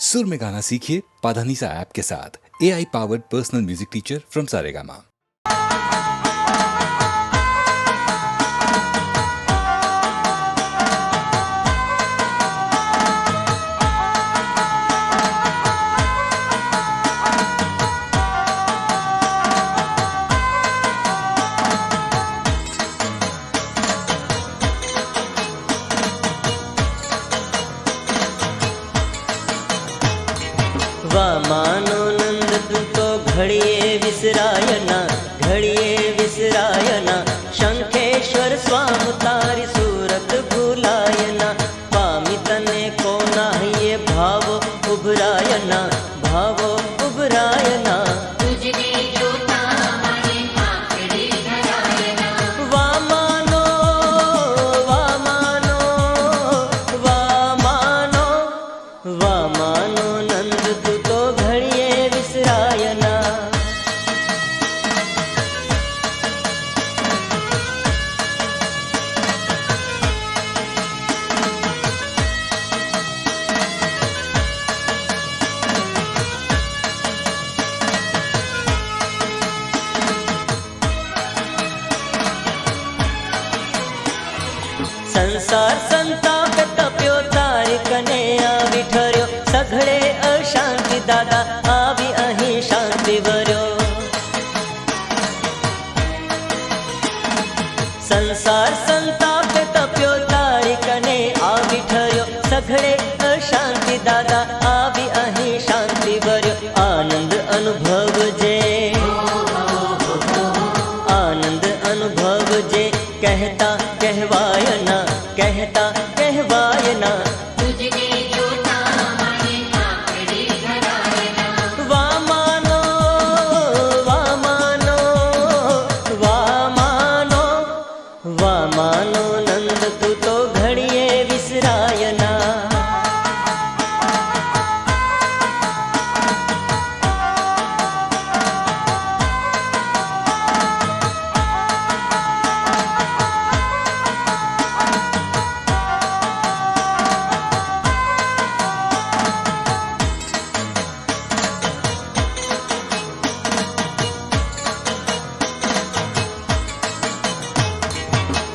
सुर में गाना सीखिए पाधानीसा ऐप के साथ। AI powered personal music teacher from Saregama. वा मानो नंद तू तो घड़िए विसरायना, घड़िए विसरायना। शंखेश्वर स्वाम तारी सूरत भूलायना। पामी तने को ये भाव उभरायना, भाव उभरायना। वा मानो, वा मानो, वा मानो, वा मानो नंद तू तो घड़िए विसरायना। संसार संताप तप्यो तारी कने आवी ठर्यो। सघळे अशांति दादा आवी अहीं शांति वर्यो। संसार संताप तप्यो तारी कने आवी ठर्यो। सघळे अशांति दादा आवी अहीं शांति वर्यो। आनंद अनुभव जे, आनंद अनुभव जे। कहता कहवायना, कहता कहवायना। वा मानो, वा मानो, वा मानो, वा मानो नंद तू तो घड़िए विसरायना।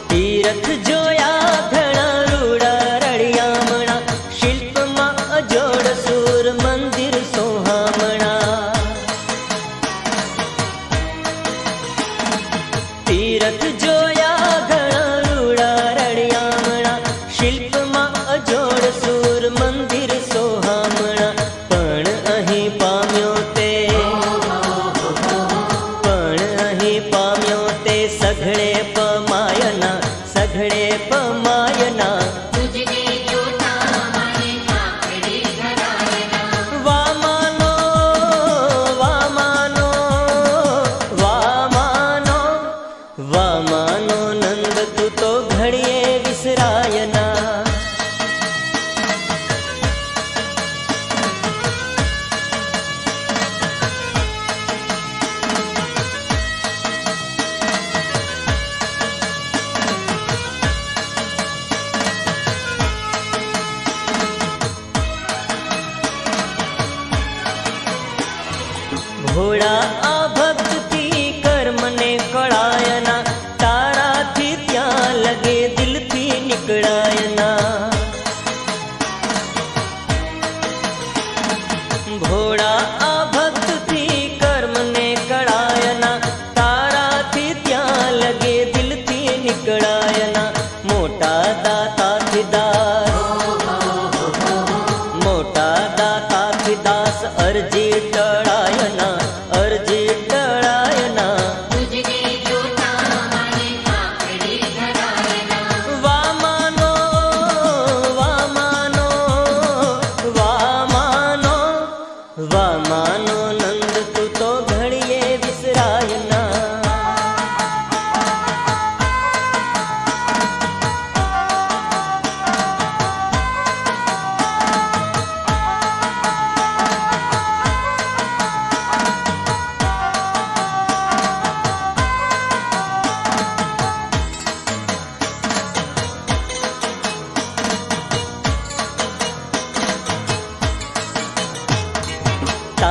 तीरथ जोया घणा रूड़ा रड़ियामणा। शिल्प मा अजोड़ सूर मंदिर सोहामणा। तीरथ जोया घणा रूड़ा रड़ियामणा। शिल्प मा अजोड़ सूर मंदिर सोहामणा। पण अहीं पाम्यो ते, पण अहीं पाम्यो ते सघळे पमायना, सघळे पमायना। वा मानो, वा मानो, वा मानो, वा मानो नंद तू तो घड़िए विसरायना। भोळा आ भक्त थी कर्म ने कळायना। तारा थी त्या लगे दिल थी निकळायना। भोळा आ भक्त थी कर्म ने कळायना। तारा थी त्या लगे दिल थी निकळायना। मोटा दाता थी दास, मोटा दाता थी दास। अर्जी टळायना, अर्जी टळायना। वा मानो, वा मानो, वा मानो, वा मानो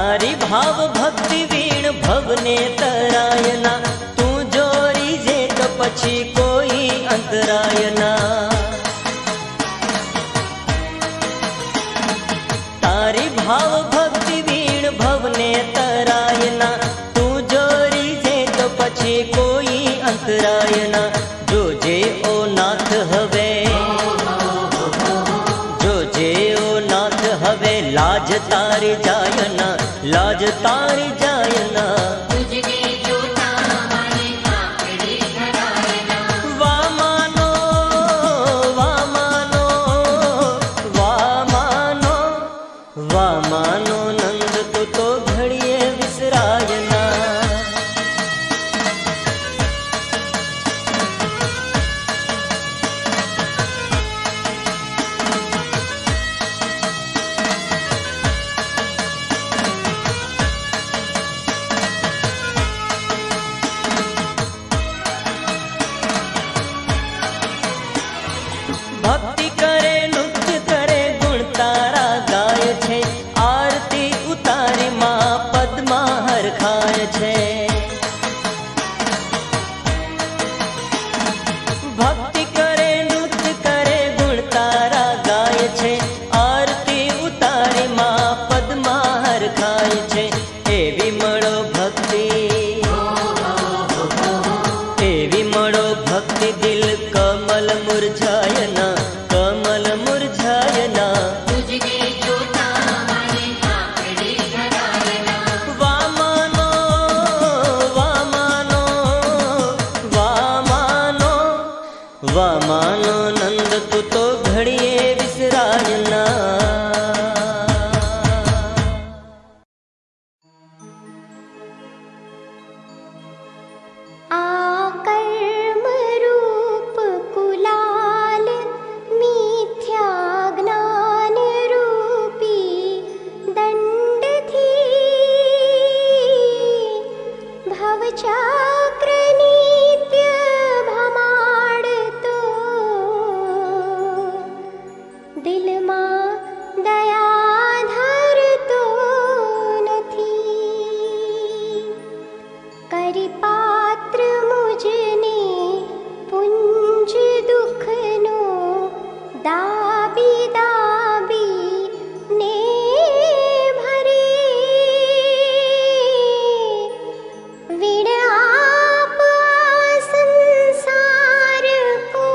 તારી ભાવ ભક્તિ વીણ ભવને તરાયના, તું જો રીઝે તો પછી કોઈ અંતરાયના. તારી ભાવ ભક્તિ વીણ ભવને તરાયના, તું જો રીઝે તો પછી કોઈ અંતરાયના. જોજે ઓ નાથ હવે, જોજે ઓ નાથ હવે, લાજ તારી જાયના, લાજ તારી જાયના. વામાનો વામાનો વામાનો વામાનો નંદ તું તો ઘડીએ વિસરાયના. ભક્તિ કરે નૃત્ય કરે ગુણ તારા ગાય છે, આરતી ઉતારી માં પદમાં હરખાય છે. ભક્તિ કરે નૃત્ય કરે ગુણ તારા ગાય છે, આરતી ઉતારી માં પદમાં હરખાય છે. એવી મળો ભક્તિ, એવી મળો ભક્તિ, દિલ કમલ મુરઝાયના, કમલ મુરઝાયના. વામાનો વામાનો વામાનો વામાનો નંદ તું તો ઘડીએ વિસરાયના. આ કર્મ રૂપ કુલાલ મિથ્યા જ્ઞાન રૂપી દંડથી ભવચક્ર નિત્ય ભમાડતો, દિલમાં દયા ધરતો નથી. કરી પાત્ર મુજને પુંજ દુઃખનો, દાબી દાબી ને ભરે. વિણ આપ આ સંસાર કો,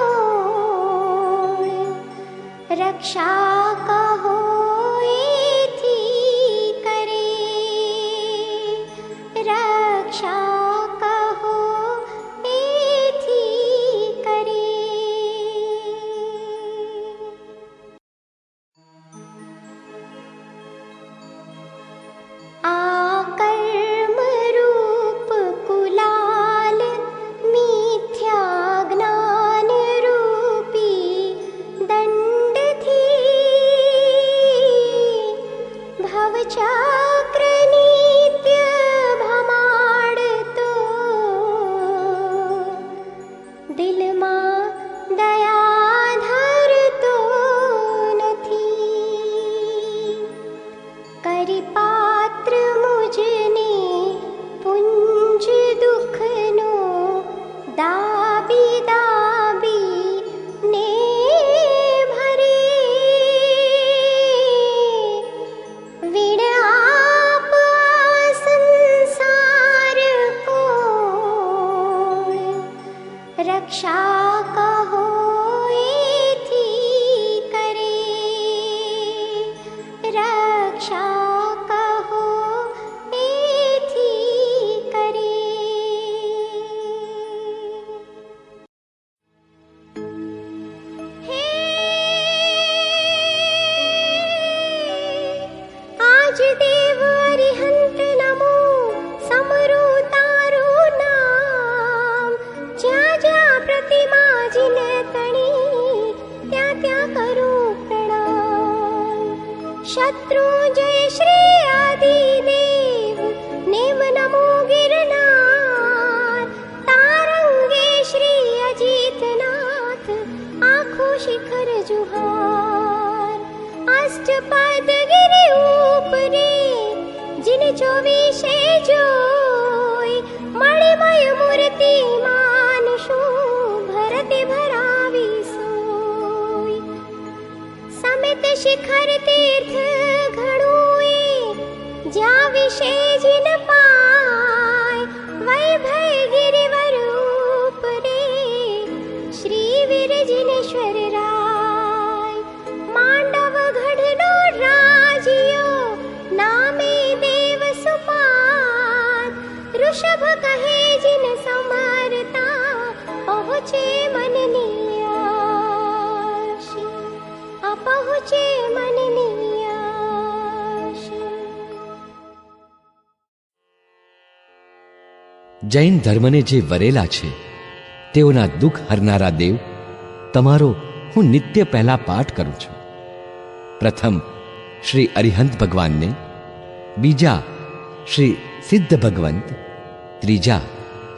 રક્ષા કહો એથી કરે, રક્ષા કહો એથી કરે. આ કર્મ રૂપ કુલાલ મિથ્યા જ્ઞાન રૂપી દંડથી ભવચક્ર નિત્ય ભમાડતો, દિલમાં દયા ધરતો નથી. કરી પાત્ર મુજને પુંજ દુઃખનો, દાબી દાબી ને ભરે. વિણ આપ આ સંસાર કો, રક્ષા કહો એથી કરે, રક્ષા કહો એથી કરે. હે આજ દેવ અરિહંત નમો, સમરો તારું નામ. જ્યાં જ્યાં પ્રતિમા જીને તણી, ત્યાં ત્યાં કરું પ્રણામ. શત્રુ જય શ્રી આદિદેવ, નેમ નમો ગિરનાર. તારંગે શ્રી અજીતનાથ, આખો શિખર જુહાર. અષ્ટપદ ગિરી ઉપરે, जिने ચોવીસે જોઈ મણિમય મૂર્તિ માનશું ભરતે ભરાવી સોય સમિત શિખર તીર્થ ઘણું જ્યાં વિશે જીન પાય વૈભય ગિરિવર ઉપરે શ્રી વિરજિનેશ્વર રાય માંડવ ગઢનો રાજ્યો નામે દેવ સુપાત ઋષભ કહે જીન સમરતા પહોંચે મનની આશી આ પહોંચે મનની આશી. જૈન ધર્મને જે વરેલા છે તેઓના દુઃખ હરનારા દેવ તમારો હું નિત્ય પહેલા પાઠ કરું છું. પ્રથમ શ્રી અરિહંત ભગવાનને, બીજા શ્રી સિદ્ધ ભગવંત, ત્રીજા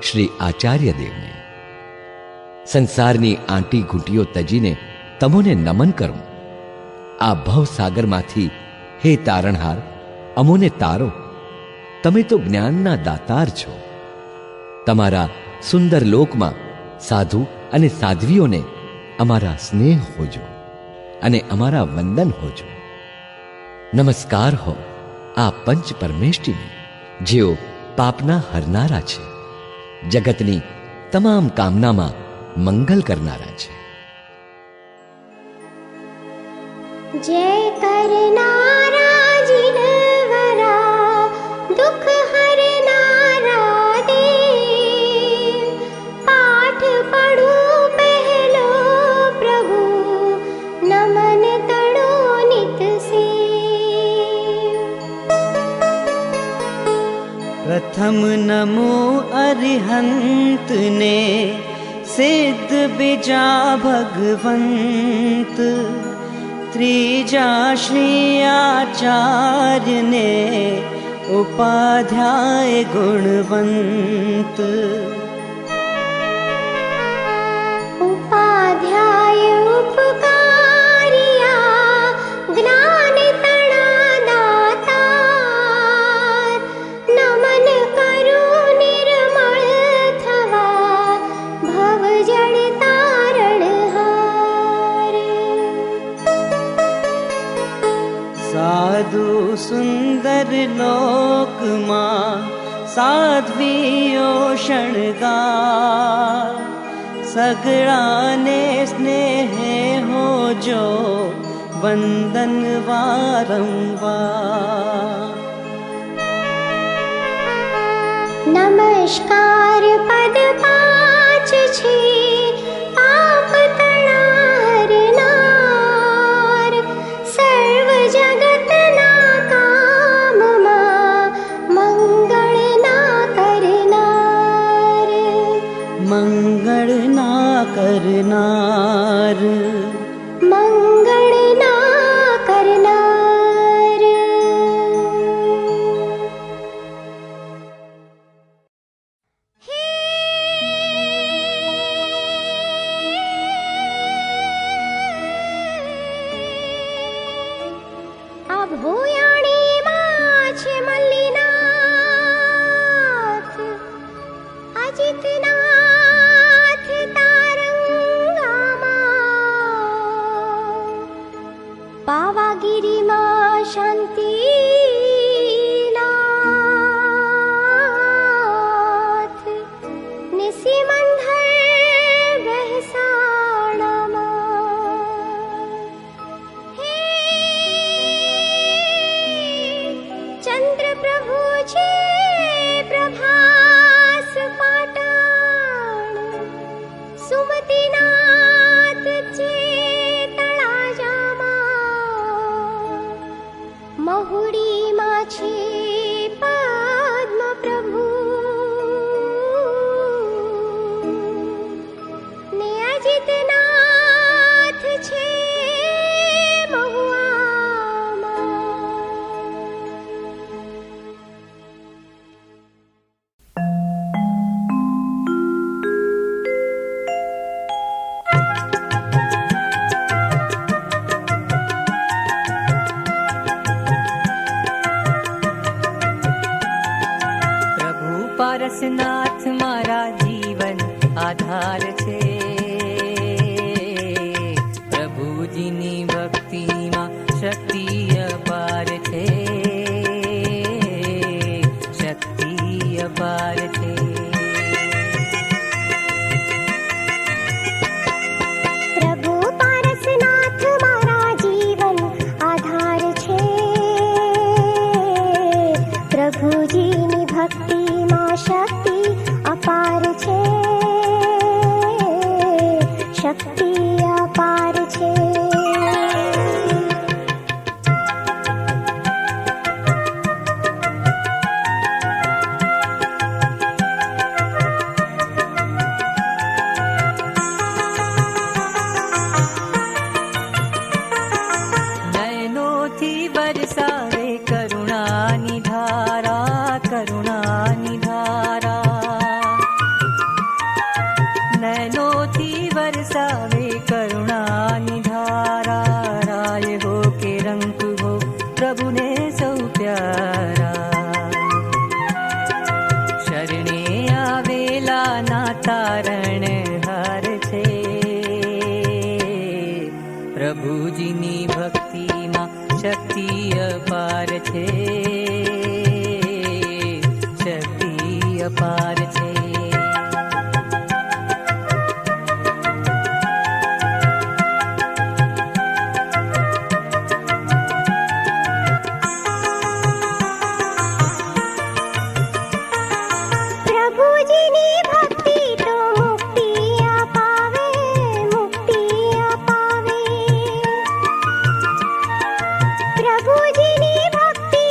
શ્રી આચાર્ય દેવને. સંસારની આંટી ઘૂંટીઓ તજીને તમોને નમન કરું. આ ભવસાગરમાંથી હે તારણહાર અમોને તારો. તમે તો જ્ઞાનના દાતાર છો. તમારા સુંદર લોકમાં સાધુ અને સાધ્વીઓને અમારા સ્નેહ હોજો અને અમારા વંદન હોજો. નમસ્કાર હો આ પંચ પરમેષ્ટીને, જેઓ પાપના હરનારા છે, જગતની તમામ કામનામાં મંગલ કરનારા છે. જય કરનારા જીનવરા દુઃખ હરનારા દેવ પાઠ પડું પહેલો પ્રભુ નમન તણો નિત સેવ. પ્રથમ નમો અરિહંતને, સિદ્ધ બીજા ભગવંત, ત્રીજા શ્રી આચાર્યને, ઉપાધ્યાય ગુણવંત. ઉપાધ્યાય ઉપકારિયા જ્ઞાન તણા દાતાર નમન કરું નિર્મળ થવા ભવ જળ તારણહાર. સાધુ સુંદર લોકમાં સાધ્વીઓ શણગાર, સગળાને સ્નેહે હોજો વંદન વારંવાર. નમસ્કાર પદ પાંચ છે પાપ તણા હરનાર સર્વ જગતના કામમાં મંગળ ના કરનાર. મંગળ ના કરનાર. મંગળ ના કરનાર. આ ભોયાણીમાં છે મલ્લીનાથ, અજિતનાથ તારંગામાં, પાવાગીરીમાં શાંતિનાથ, નિશિમંધર બહેસાણામાં. હે ચંદ્ર પ્રભુ છે પ્રભાસ પાટણ, સુમતિનાથ છે તળાજામાં, મહુડીમાં છે પદ્મ પ્રભુ, ને અજિતનાથ છે મહુવામાં. પારસનાથ મારા જીવન આધાર છે. પ્રભુજીની ભક્તિમાં શક્તિ અપાર છે, શક્તિ અપાર છે. પ્રભુ પારસનાથ મારા જીવન આધાર છે. પ્રભુજીની ભક્તિમાં શક્તિ અપાર છે, શક્તિ અપાર છે. નયનોથી બરસાવે કરુણાની ધારા, કરુણાની ધારા. નયનોથી બરસાવે કરુણાની ધારા. રાય હો કે રંગ હો પ્રભુને સૌ પ્યારા. શરણે આવેલા ના તારણ હાર છે. પ્રભુજીની ભક્તિમાં શક્તિ અપાર છે, શક્તિ અપાર છે. પ્રભુજીની ભક્તિ તો મુક્તિ અપાવે, મુક્તિ અપાવે. પ્રભુજીની ભક્તિ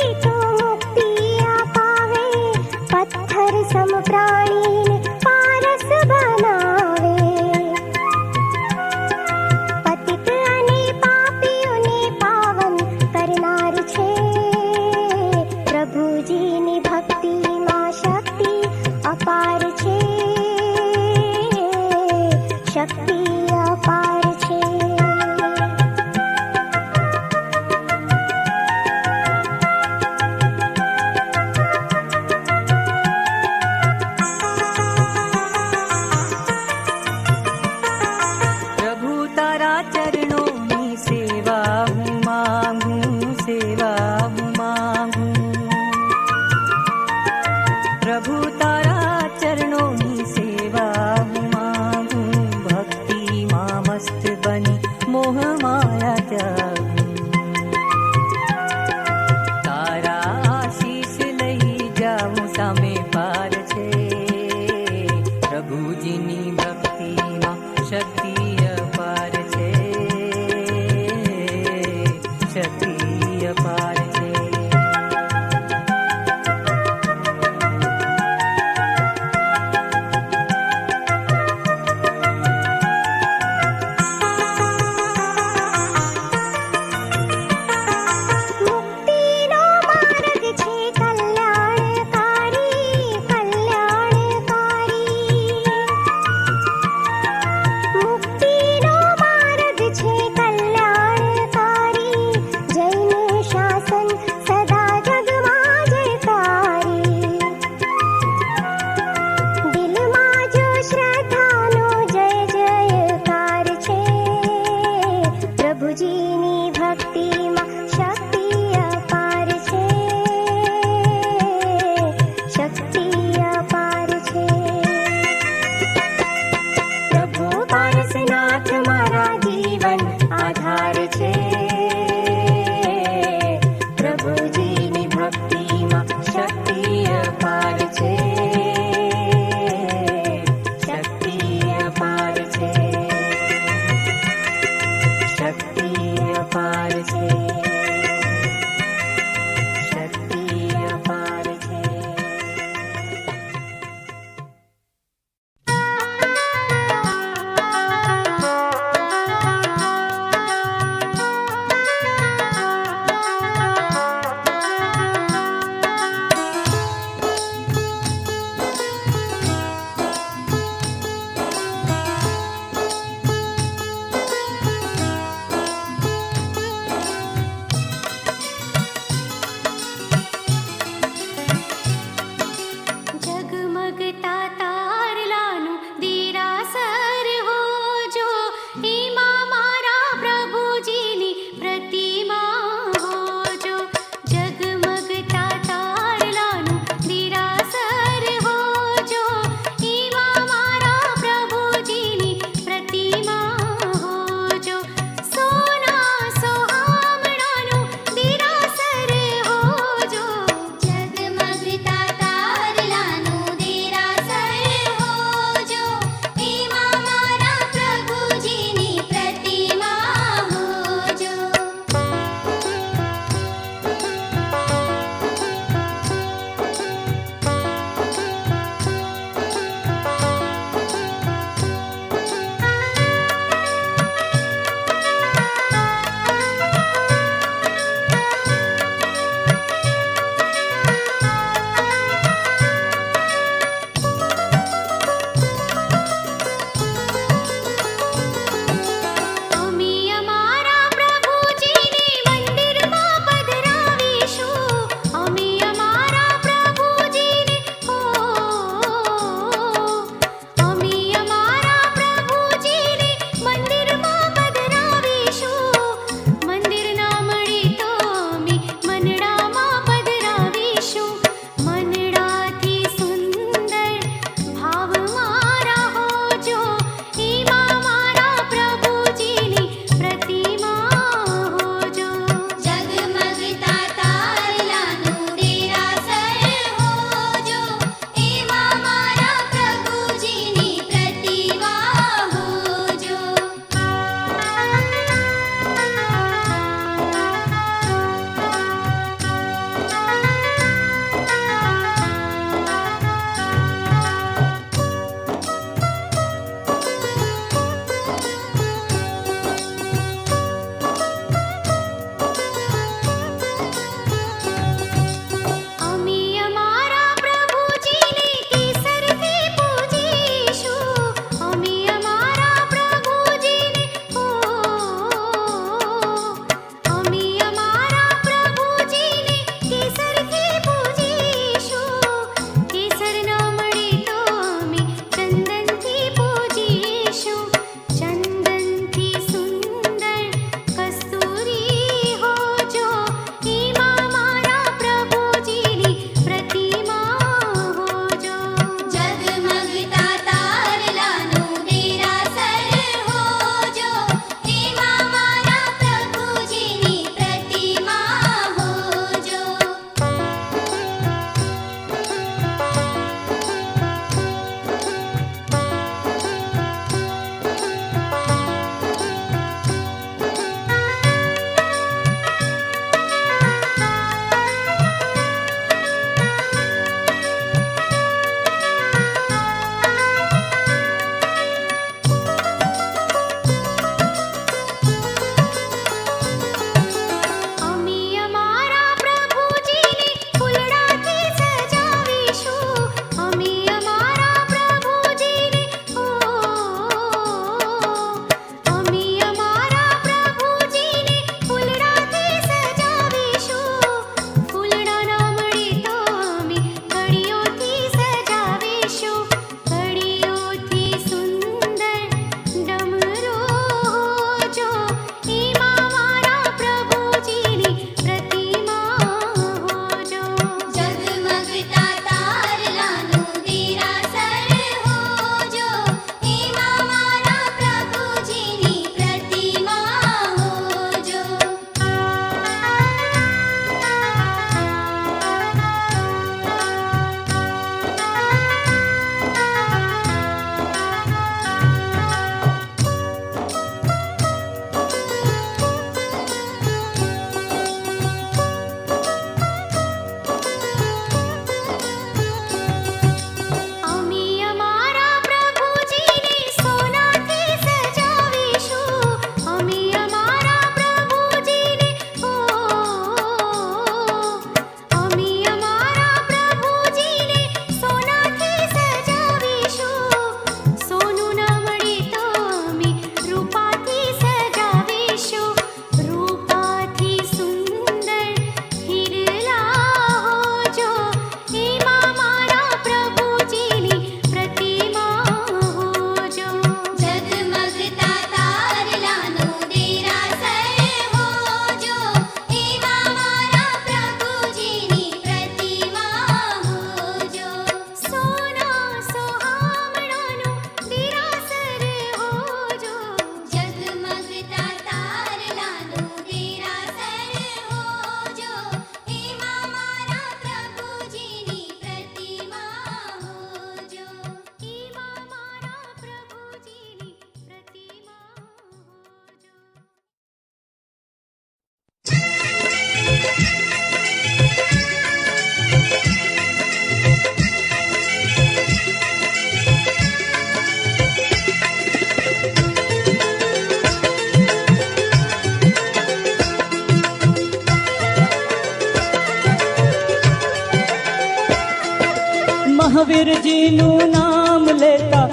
મહાવીરજીનું નામ લેતા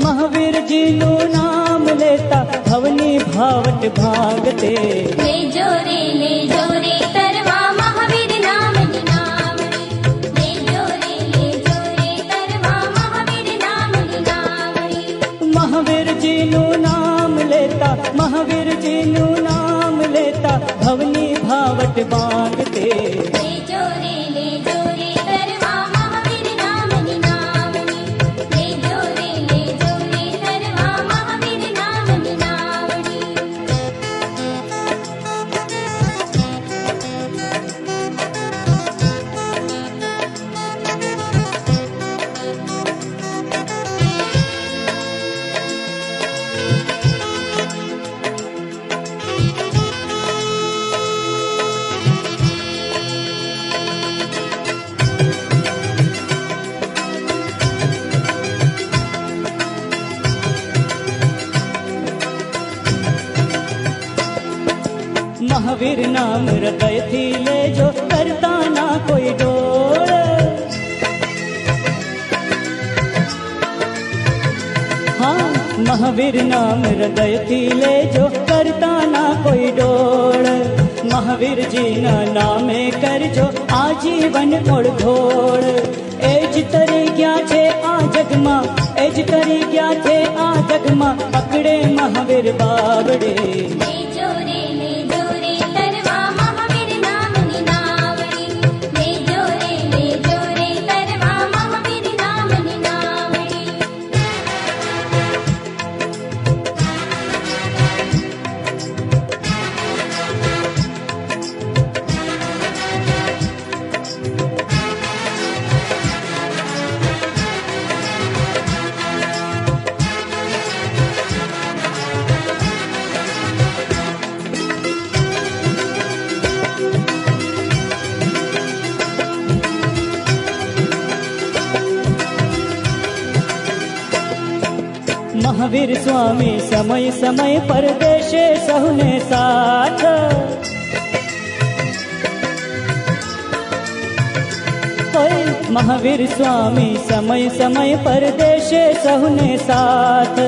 મહાવીરજીનું નામ લેતા ભવની ભાવટ ભાગતે લેજો રે તરવા મહાવીર નામની નામણી લેજો રે તરવા મહાવીર નામની નામણી મહાવીરજીનું નામ લેતા ભવની ભાવટ ભાગતે લેજો રે તરવા મહાવીર નામની નામણી લેજો રે તરવા મહાવીર નામની નામણી મહાવીર નામ હૃદયથી લેજો કરતા ના કોઈ ડોળ હા મહાવીર નામ હૃદયથી લેજો કરતા ના કોઈ ડોળ મહાવીરજીના નામે કરજો આજીવન ઓળઘોળ એ જ તરી ગયા છે આ જગમાં એ જ તરી ગયા છે આ જગમાં પકડે મહાવીર બાવડે લેજો રે તરવા મહાવીર નામની નામણી લેજો રે તરવા મહાવીર નામની નામણી મહાવીર સ્વામી સમય સમય પરદેશે સહુને સાથ મહાવીર સ્વામી સમય સમય પરદેશે સહુને સાથ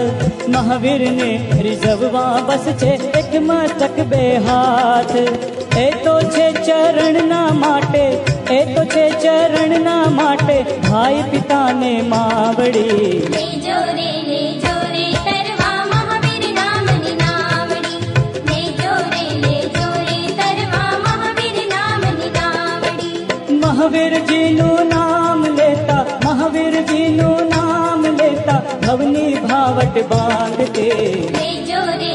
મહાવીરને રીઝવવા બસ છે એક મસ્તક બે હાથ એ તો છે ચરણના માટે એ તો છે ચરણના માટે ભાઈ પિતાને માવડી લેજો રે તરવા મહાવીર નામની નામણી લેજો રે તરવા મહાવીર નામની નામણી મહાવીરજીનું નામ લેતા ભવની ભાવટ બાંધતે લેજો રે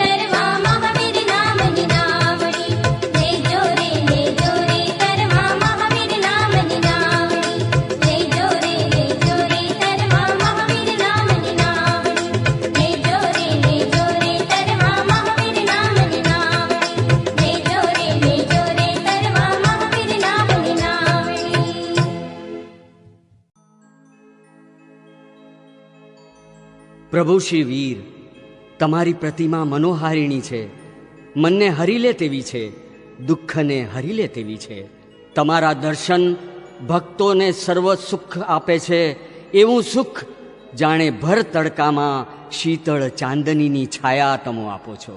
તરવા મહાવીર નામની નામણી લેજો રે તરવા મહાવીર નામની નામણી લેજો રે તરવા મહાવીર નામની નામણી લેજો રે તરવા મહાવીર નામની નામણી લેજો રે તરવા મહાવીર નામની નામણી પ્રભુ શ્રી વીર, તમારી પ્રતિમા મનોહારિણી છે, મનને હરી લે તેવી છે, દુઃખને હરી લે તેવી છે. તમારા દર્શન ભક્તોને સર્વ સુખ આપે છે, એવું સુખ જાણે ભર તડકામાં શીતળ ચાંદનીની છાયા તમે આપો છો.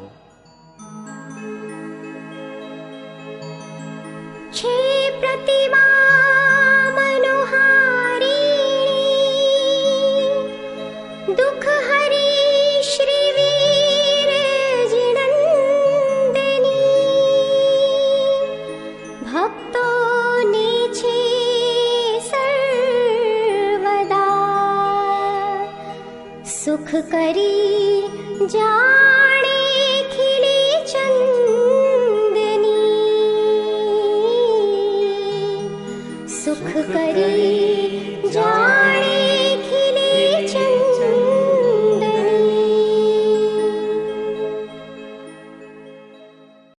છે પ્રતિમા મનોહારી દુઃખ હરી શ્રી વીર જીનંદની ભક્તોને છે સર્વદા સુખ કરી જાણે ખીલી ચંદની સુખ કરી જાણે